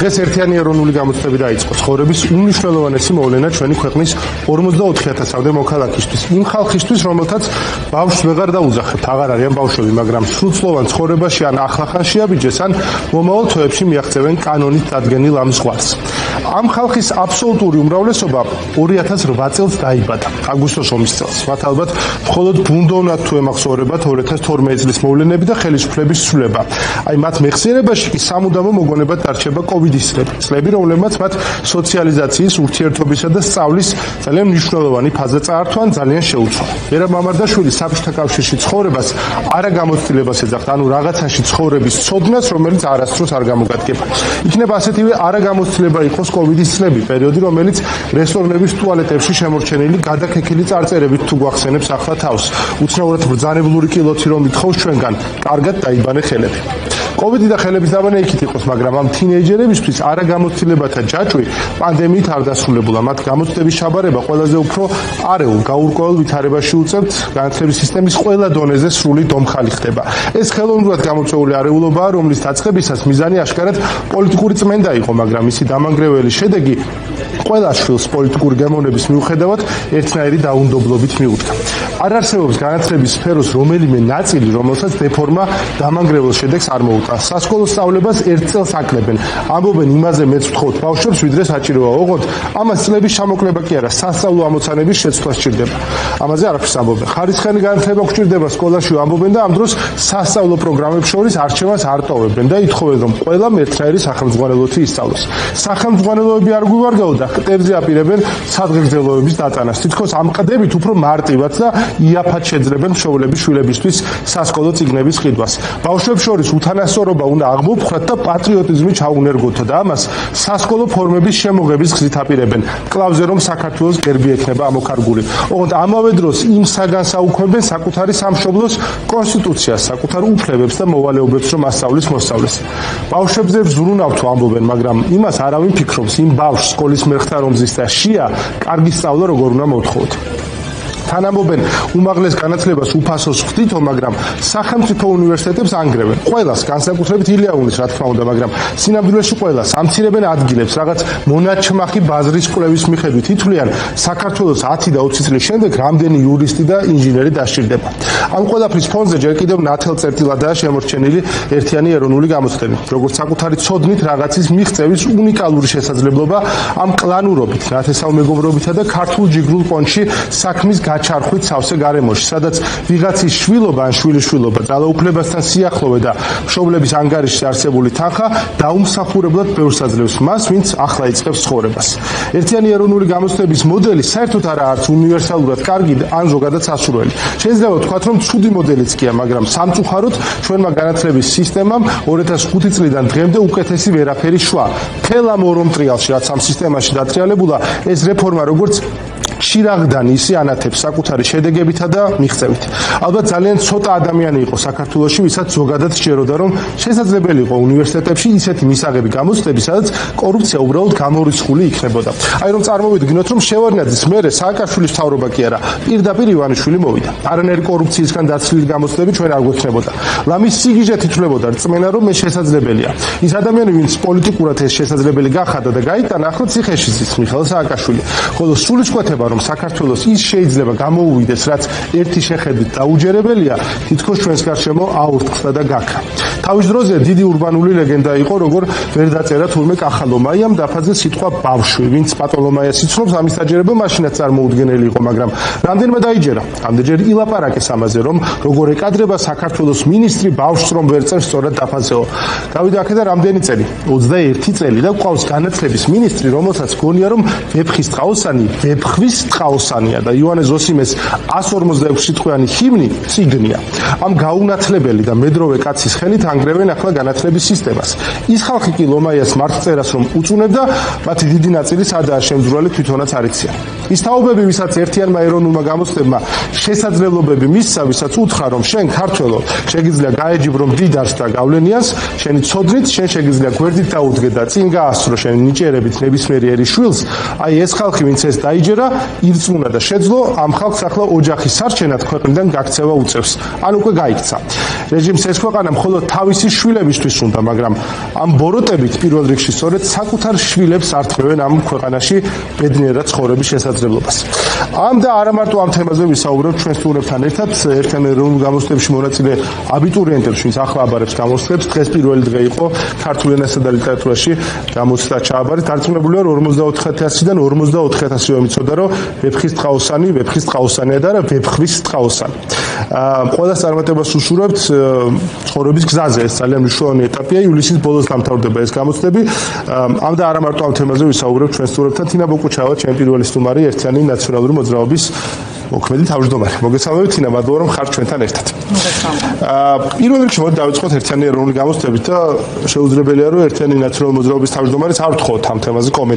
დღეს ერთიანი ეროვნული გამოცდები დაიწყო ცხოვრების უმნიშვნელოვანესი მოვლენა ჩვენი ქვეყნის 44,000-მდე მოქალაქისთვის. იმ ხალხისთვის, რომელთაც ბავშვს ვეღარ დაუძახებთ, აღარ არიან ბავშვები, მაგრამ სრულწლოვან ცხოვრებაში ან ახლახან შეაბიჯეს, ან მომავალ თვეებში მიაღწევენ კანონით დადგენილ ამ ზღვარს. ამ ხალხის აბსოლუტური უმრავლესობა 2008 წელს დაიბადა, აგვისტოს ომის წელს. მათ ალბათ მხოლოდ ბუნდოვნად თუ ემახსოვრებათ 2012 წლის მოვლენები და ხელისუფლების ცვლილება. აი მათ მეხსიერებაში კი სამუდამო მოგონებად დარჩება კოვიდის წლები, რომლებმაც მათ სოციალიზაციის, ურთიერთობისა და სწავლის ძალიან მნიშვნელოვანი ფაზა წაართვა, ძალიან შეუცვალა. ვერა მამარდაშვილი საბჭოთა კავშირში ცხოვრებას არა გამოცდილებას ეძახდა, ანუ რაღაცაში ცხოვრების ცოდნას, რომელიც არასდროს არ გამოგადგება. იქნება ასეთივე არა გამოცდილება იყოს კოვიდის წლები, პერიოდი, რომელიც რესტორნების ტუალეტებში შემორჩენილი გადაქექილი წარწერებით თუ გვახსენებს ახლა თავს. უცნაურად ბრძანებლური კილოცი რომ ითხოვს ჩვენგან, კარგად დაიბანე ხელები. კოვიდი და ხელების დაბანა იქით იყოს, მაგრამ ამ თინეიჯერებისთვის არა გამოცდილებათა ჯაჭვი პანდემიით არ დასრულებულა. მათ გამოცდების ჩაბარება ყველაზე უფრო არეულ, გაურკვეველ ვითარებაში უწევთ, განათლების სისტემის ყველა დონეზე სრული დომხალი ხდება. ეს ხელოვნურად გამოწვეული არეულობაა, რომლის დაწყებისას მიზანი აშკარად პოლიტიკური წმენდა იყო, მაგრამ მისი დამანგრეველი შედეგი ყველა შვილს პოლიტიკური გემოვნების მიუხედავად ერთნაირი დაუნდობლობით მიუდგა. არ არსებობს განათლების სფეროს რომელიმე ნაწილი, რომელსაც დეფორმა დამანგრეველ შედეგს არ მოუტანს. სასკოლო სწავლებას ერთ წელს აკლებენ. ამბობენ იმაზე მეც ვთხოვთ ბავშვებს, ვიდრე საჭიროა. ოღონდ ამას წლების ჩამოკლება კი არა, სასწავლო ამოცანების შეცვლა სჭირდება. ამაზე არაფერს ამბობენ. ხარისხიანი განათლება გვჭირდება სკოლაში, ამბობენ და ამ დროს სასწავლო პროგრამებს შორის არჩევას არ ტოვებენ და ითხოვენ, რომ ყველამ ერთნაირი სახელმძღვანელოთი ისწავლოს. სახელმძღვანელოები არ გვივარგაო და ყდებზე აპირებენ სადღეგრძელოების დატანას. თითქოს ამ ყდებით უფრო მარტივად და იაფად შეძლებენ მშობლების შვილებისთვის სასკოლო წიგნების ყიდვას. ბავშვებს შორის უთანასწორობა უნდა აღმოფხრათ და პატრიოტიზმი ჩაუნერგოთ და ამას სასკოლო ფორმების შემოღების გზით აპირებენ. კლავზე რომ საქართველოს გერბი ექნება ამოქარგული. ოღონდ ამავე დროს იმ საგანს აუქმებენ საკუთარი სამშობლოს კონსტიტუციას, საკუთარ უფლებებს და მოვალეობებს, რომ ასწავლის მოსწავლეს. ბავშვებზე ვზრუნავთ ამბობენ, მაგრამ იმას არავინ ფიქრობს, იმ ბავშვს სკოლის მერხთა რომ ზის და შია, კარგი სწავლა როგორ უნდა მოთხოვოთ. თან ამბობენ, უმაღლეს განათლებას უფასოს ვხდითო, მაგრამ სახელმწიფო უნივერსიტეტებს ანგრევენ. ყველას, განსაკუთრებით ილიაუნის, რა თქმა უნდა, მაგრამ სინამდვილეში ყველას ამცირებენ ადგილებს, რაღაც მონაჩმახი ბაზრის კვლევის მიხედვით ითვლიან, საქართველოს 10 და 20 წლის შემდეგ რამდენი იურისტი და ინჟინერი დასჭირდება. ამ ყველაფრის ფონზე ჯერ კიდევ ნათელწერტილადაა შემორჩენილი ერთიანი ეროვნული გამოცდები, როგორც საკუთარი ცოდნით რაღაცის მიღწევის უნიკალური შესაძლებლობა ამ კლანურობით, ნათესავმეგობრობითა და ქართულ ჯიგრულ პონჩში საქმის ჩარხვით სავსე გარემოში, სადაც ვიღაცის შვილობა ან შვილიშვილობა, ძალაუფლებასთან სიახლოვე და მშობლების ანგარიშში არსებული თანხა დაუმსახურებლად ბევრს აძლევს მას, ვინც ახლა იწყებს ცხოვრებას. ერთიანი ეროვნული გამოცდების მოდელი საერთოდ არაა უნივერსალურად კარგი ან ზოგადად სასურველი. შეიძლება ვთქვათ, რომ ცუდი მოდელიც კია, მაგრამ სამწუხაროდ ჩვენმა განათლების სისტემამ 2005 წლიდან დღემდე უკეთესი ვერაფერი შვა. მთელ ამ ორ ტრიალში, რაც ამ სისტემაში დატრიალებულა, ეს რეფორმა როგორც შირაღდანი ისი ანათებს საკუთარი შედეგებითა და მიღწევით. ალბათ ძალიან ცოტა ადამიანი იყო საქართველოში, ვისაც ზოგადად სჯეროდა, რომ შესაძლებელი იყო უნივერსიტეტებში ისეთი მისაღები გამოცდები, სადაც კორუფცია უბრალოდ გამორიცხული იქნებოდა. აი რომ წარმოვიდგინოთ, რომ შევარდნაძის მერე სააკაშვილის მთავრობა კი არა, პირდაპირ ივანიშვილი მოვიდა. არანაირი კორუფციისგან დაცლილი გამოცდები ჩვენ არ გვექნებოდა. ლამის სიგიჟეთ ითვლებოდა რწმენა, რომ ეს შესაძლებელია. ის ადამიანი, ვინც პოლიტიკურად ეს შესაძლებელი გახადა და გაიტანა, ახლა ციხეში ზის მიხეილ სააკაშვილი. ხოლო სულისკვეთება, რომ საქართველოს ის შეიძლება გამოუვიდეს, რაც ერთი შეხედვით დაუჯერებელია, თითქოს ჩვენს გარშემო აურთქდა და გაქა. თავის დროზე დიდი ურბანული ლეგენდა იყო, როგორ ვერ დაწერა თურმე კახალომაიამ დაფაზე სიტყვა ბავშვი, ვინც პატოლომაიას იცნობს, ამის დაჯერება მაშინაც წარმოუდგენელი იყო, მაგრამ რამდენმა დაიჯერა. ამდენჯერ ილაპარაკეს ამაზე, რომ როგორ ეკადრება საქართველოს მინისტრი ბავშვს რომ ვერ წერს სწორად დაფაზეო. გავიდა აქედან რამდენი წელი? 21 წელი და ყავს განათლების მინისტრი, რომელსაც გონია, რომ ვეფხის ტყაოსანი ვეფხვის ტყაოსანია და იოანე ზოსიმეს 146 სიტყვიანი ჰიმნი წიგნია. ამ გაუნათლებელი და მედროვე კაცის ხელით ანგრევენ ახლა განათლების სისტემას. ის ხალხი კი ლომაიას მართლწერას რომ უწუნებდა, მათი დიდი ნაწილი სადაა შემძვრალი თვითონაც არ იციან. ის თაობები, ვისაც ერთიანმა ეროვნულმა გამოცდებმა შესაძლებლობები მისცა, ვისაც უთხრა, რომ შენ ქართველო, შეგიძლია გაეჯიბრო მდიდარს და გავლენიანს, შენი ცოდნით, შენ შეგიძლია გვერდით დაუდგე და წინ გაასწრო შენი ნიჭიერებით ნებისმიერი ერის შვილს, აი ეს ხალხი, ვინც ეს დაიჯერა, ირწმუნა და შეძლო, ამ ხალხს ახლა ოჯახის სარჩენად ქვეყნიდან გაქცევა უწევს. ან უკვე გაიქცა. რეჟიმს ეს ქვეყანა მხოლოდ თავის თავისი შვილებისთვის უნდა, მაგრამ ამ ბოროტებით პირველ რიგში სწორედ საკუთარ შვილებს ართმევენ ამ ქვეყანაში ბედნიერად ცხოვრების შესაძლებლობას. ამ და არა მარტო ამ თემაზე ვისაუბრებ ჩვენ სტუმრებთან ერთად, ერთიან ეროვნულ გამოცდებში მონაწილე აბიტურიენტებს, ვინც ახლა აბარებს გამოცდებს, დღეს პირველი დღე იყო ქართულ ენასა და ლიტერატურაში გამოცდა ჩააბარეთ. დარწმუნებული ვარ 44000-დან 44000-ი მიცოდა, რომ ვეფხის ტყაოსანია და არა ვეფხვის ტყაოსანი. ყველას წარმატებას უშურებთ ცხოვრების გზაზე. ეს ძალიან მნიშვნელოვანი ეტაპია. ივლისის ბოლოს დამთავრდება ეს გამოცდები. ამ და არა მარტო ამ თემაზე ვისაუბრებ ჩვენ სტუმრებთან. თინა ბოკუჩავა, ჩემი პირველი სტუმარი, ერთიანი ნაციონალური მოძრაობის მოქმედი თავმჯდომარე. მოგესალმებით თინა, მადლობა რომ ხართ ჩვენთან ერთად. მოგესალმებით. პირველ რიგში მოდი დავიწყოთ ერთიანი ეროვნული გამოცდებით და შეუძლებელია რომ ერთიანი ნაციონალური მოძრაობის თავმჯდომარეს არ ვთხოვოთ ამ თემაზე კომენტარი.